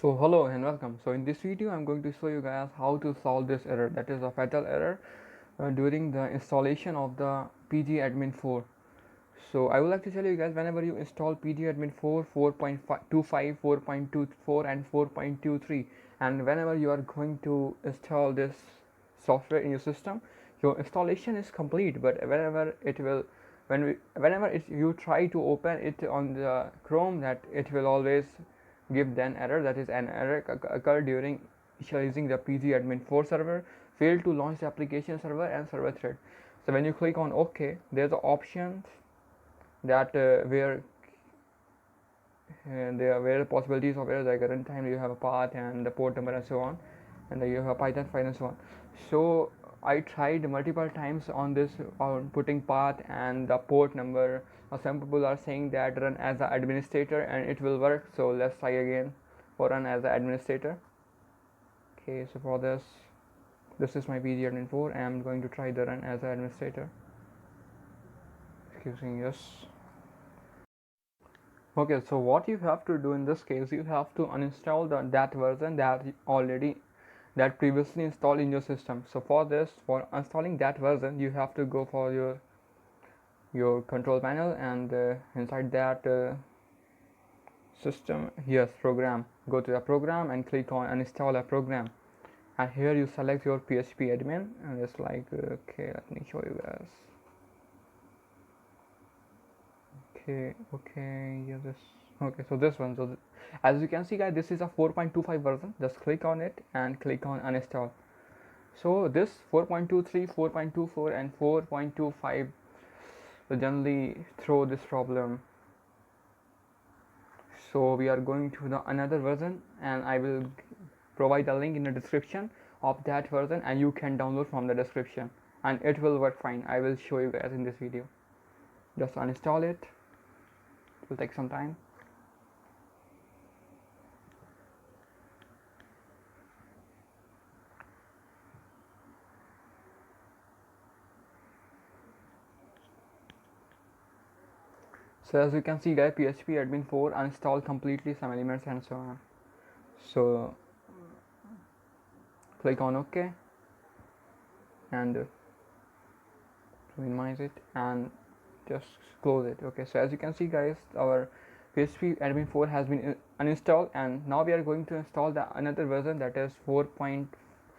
So hello and welcome. So in this video I'm going to show you guys how to solve this error, that is a fatal error during the installation of the pgadmin 4. So I would like to tell you guys, whenever you install pgadmin 4, 4.25, 4.24 and 4.23, and whenever you are going to install this software in your system, your installation is complete, but whenever you try to open it on the Chrome, that it will always give an error, that is an error occurred during initializing the pgadmin 4 server, failed to launch the application server and server thread. So when you click on OK, there's an option that where the possibilities of errors, like runtime, you have a path and the port number and so on, and then you have a Python file and so on. So I tried multiple times on this, on putting path and the port number. Some people are saying that run as an administrator and it will work, so let's try again for run as an administrator. Okay, so for this is my pgadmin 4 and I'm going to try the run as an administrator. Excuse me, yes. Okay, so what you have to do in this case, you have to uninstall that version that previously installed in your system. So for this, for installing that version, you have to go for your control panel, and inside that system, yes, program, go to the program and click on uninstall a program, and here you select your PHP admin, and it's like okay, let me show you guys. Okay, yeah, this. Okay, so this one, as you can see guys, this is a 4.25 version. Just click on it and click on uninstall. So this 4.23, 4.24 and 4.25 will generally throw this problem. So we are going to the another version, and I will provide a link in the description of that version, and you can download from the description, and it will work fine. I will show you guys in this video. Just uninstall it. It will take some time. So as you can see guys, PHP admin 4 uninstalled completely, some elements and so on. So click on OK and minimize it and just close it. Okay, so as you can see guys, our PHP admin 4 has been uninstalled, and now we are going to install the another version, that is 4.6.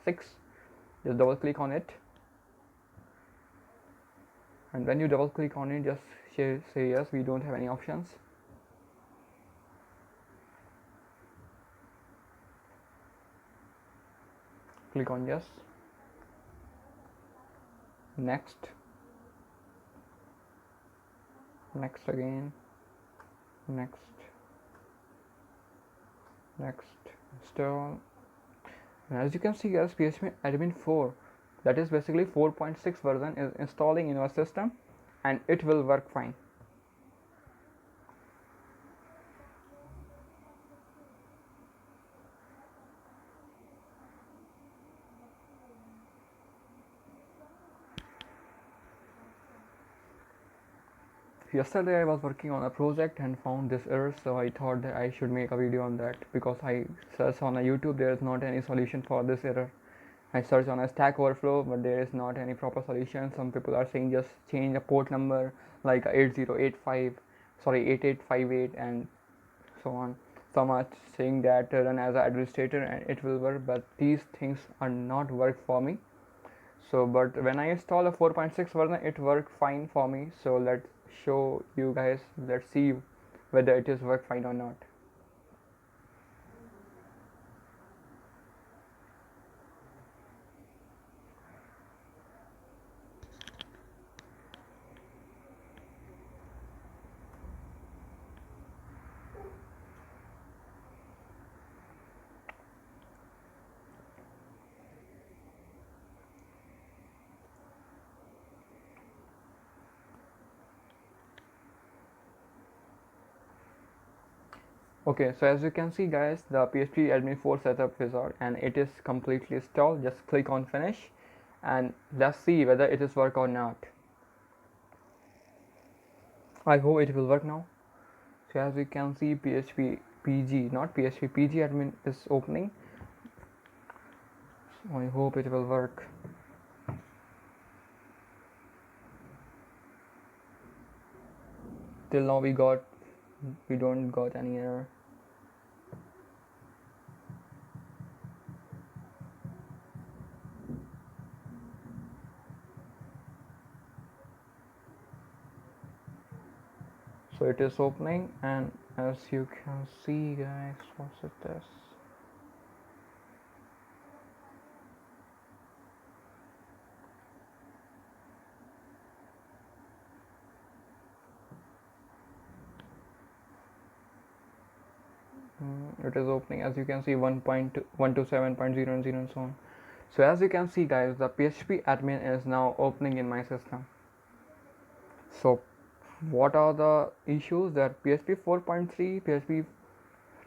just double click on it, and when you double click on it, just say yes. We don't have any options. Click on yes, next, next again, next, install. And as you can see guys, PHP admin 4, that is basically 4.6 version, is installing in our system, and it will work fine. Yesterday I was working on a project and found this error, so I thought that I should make a video on that, because I searched on a YouTube, there is not any solution for this error. I searched on a Stack Overflow, but there is not any proper solution. Some people are saying just change the port number like 8085, sorry 8858 and so on. Some are saying that run as an administrator and it will work, but these things are not work for me. So but when I install a 4.6 version, it worked fine for me. So let's show you guys, let's see whether it is work fine or not. Okay, so as you can see guys, the PHP admin 4 setup wizard, and it is completely installed. Just click on finish and let's see whether it is work or not. I hope it will work now. So as you can see, PHP PG, not PHP, PG admin is opening. So I hope it will work. Till now we don't got any error. So it is opening, and as you can see guys, what's it this? It is opening, as you can see, 1.127.0 and so on. So as you can see guys, the PHP admin is now opening in my system. So what are the issues? That PHP 4.3, PHP,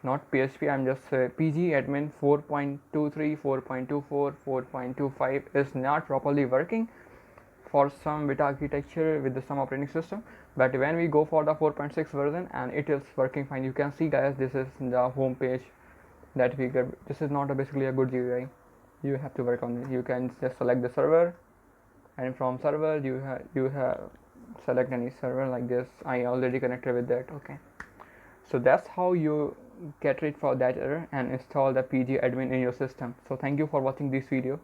not PHP, I'm just PG admin 4.23, 4.24, 4.25 is not properly working for some bit architecture with some operating system. But when we go for the 4.6 version, and it is working fine. You can see guys, this is the home page that we get. This is not basically a good GUI. You have to work on it. You can just select the server, and from server you have select any server like this. I already connected with that. Okay, so that's how you get rid for that error and install the PG admin in your system. So thank you for watching this video.